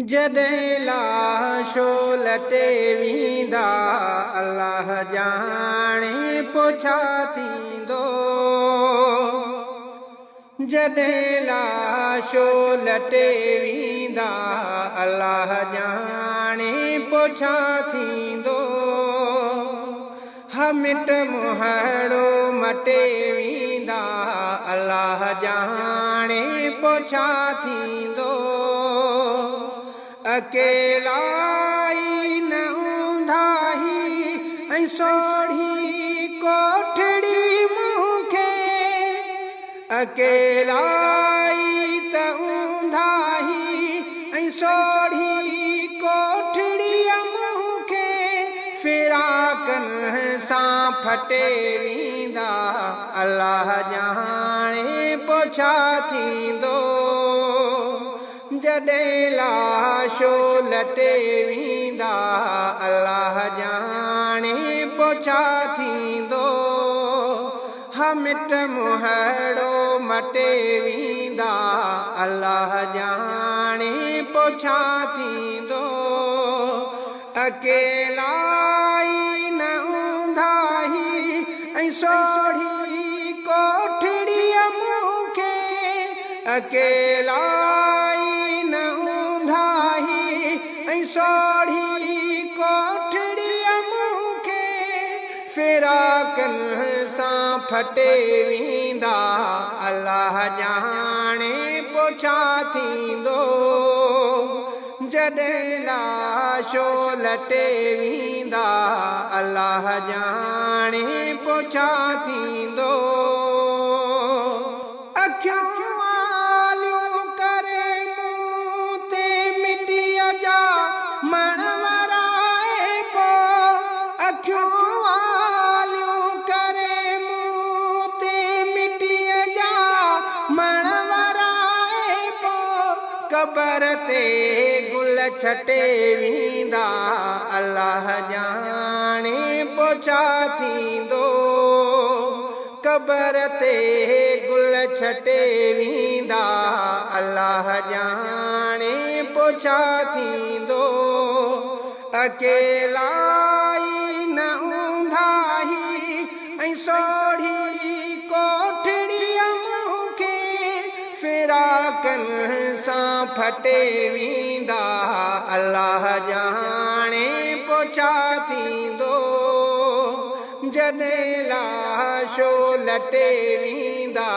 जॾहिं लाशो लटे वींदा अल्लाह जाणे पोइ छा थींदो। जॾहिं लाशो लटे वींदा अल्लाह जाणे पोइ छा थींदो। मिट मुहाड़ो मटे वींदा अल्लाह जाणे पोइ छा थींदो। अकेला ई न हूंदाही ऐं सोढ़ी कोठड़ी मूंखे। अकेला ई त हूंदाही ऐं सोढ़ी कोठड़ी मूंखे। फिराकनि सां फटे वींदा अल्लाह जाणे पोइ छा थींदो। जॾहिं लाशो लटे वींदा अल्लाह जाणे पोइ छा थींदो। मिट मुहाड़ो मटे वींदा अल्लाह जाणे पोइ छा थींदो। अकेला ई न हूंदाही ऐं सोढ़ी कोठड़ी मूंखे। अकेला ई न हूंदाही ऐं सोढ़ी कोठड़ी मूंखे। फिराकनि सां फटे वींदा अल्लाह जाणे पोइ छा थींदो। जॾहिं लाशो लटे वींदा अल्लाह जाणे पोइ छा थींदो। अखियूं वालियूं करे मूं ते मिटीअ जा मण वराए पोइ। अखियूं वालियूं करे मूं ते मिटीअ जा मण वराए पोइ। क़बर ते गुल छटे वींदा अल्लाह जाणे पोइ छा थींदो। क़बर ते गुल छटे वींदा अल्लाह जाणे पोइ छा थींदो। अकेला ई न हूंदाही ऐं सोढ़ी कोठड़ी मूंखे। फिराकनि सां फटे वींदा अल्लाह जाणे पोइ छा थींदो। जॾहिं लाशो लटे वींदा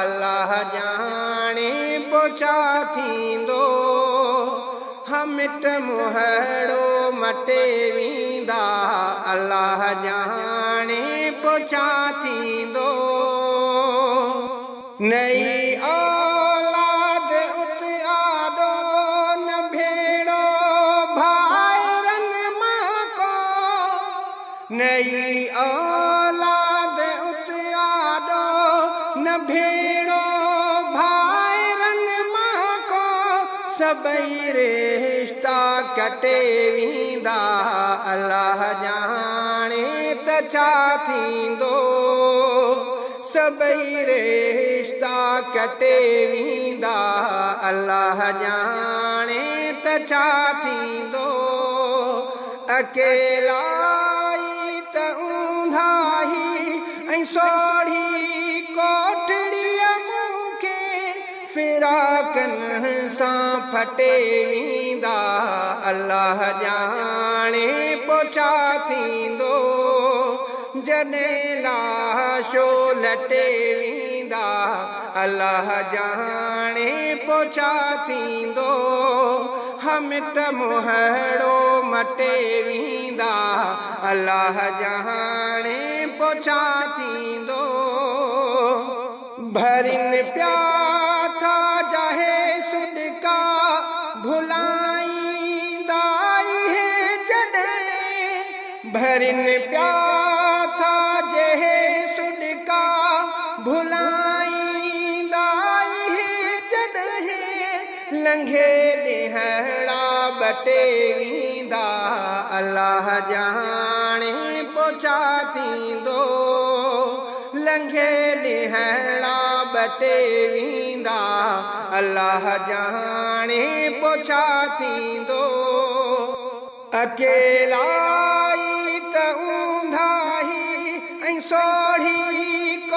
अल्लाह जाणे पोइ छा थींदो। मिट मुहाड़ो मटे वींदा अल्लाह जाणे पोइ छा थींदो। नई औलाद उत आॾो न भेड़ो भाइरनि मां को। नई औलाद उत आॾो न भेड़ो भाइरनि मां को। सभई रिश्ता कटे वींदा अल्लाह जाणे त छा थींदो। सभई रिश्ता कटे वींदा अल्लाह जाणे त छा थींदो। अकेला ई त हूंदाही ऐं सोढ़ी कोठड़ी मूंखे। फिराकनि सां फटे वींदा अल्लाह जाणे पोइ छा थींदो। जॾहिं लाशो लटे वींदा अल्लाह जाणे पोइ छा थींदो। मिट मुहाड़ो मटे वींदा अल्लाह जाणे पोइ छा थींदो। भरिन पिया था जाहे सुॾका भुलाईंदा इहे जॾहिं। भरिन पिया था जहे सुॾका भुलाईंदा इहे जॾहिं। लंघे ॾिहड़ा बटे वींदा अल्लाह जाणे पोइ छा थींदो। लंघे ॾिहणा ॿटे वेंदा अल्लाह जाणे पोइ छा थींदो अकेला ई त ऊंधा ई ऐं सो